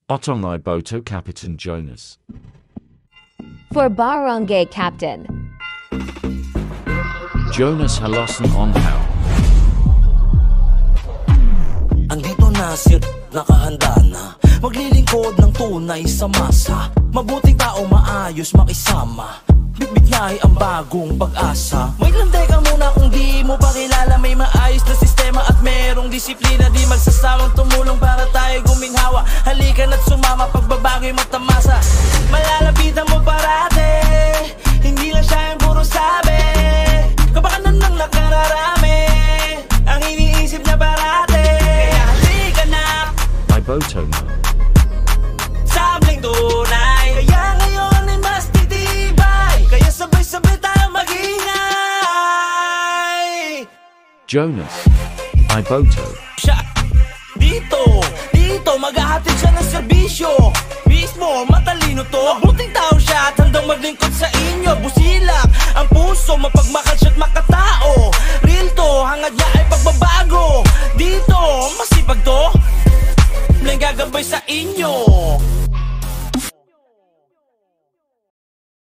Otong Iboto Capitan Jonas. For Barangay Captain, Jonas Halosan Onhao. Andito na sir, nakahanda na maglilingkod ng tunay sa masa. Mabuting tao, maayos makisama. Bitbit niya ay ang bagong pag-asa. May landay ka muna kung di mo pa kilala. May maayos na sistema at merong disiplina. Di magsasawang tumulong para tayo guminhawa. Halika na't sumama, pagbabago'y matamasa. Malalapitan mo parate, hindi lang siya yung puro sabi. Kabakanan ng nakararami, ang iniisip niya parate. Kaya halika na, Iboto na. sabling tunay. Kaya ngayon ay mas titibay. Kaya sabay-sabay tayo magingay. Jonas Iboto. Siya, dito maghahatid siya ng serbisyo. Mismo, matalino to, mabuting tao siya at handang maglingkod sa inyo. Busilak ang puso, mapagmakal siya't makatao. Real to, hangad niya ay pagbabago. Dito, masipag to, lang gagabay sa inyo.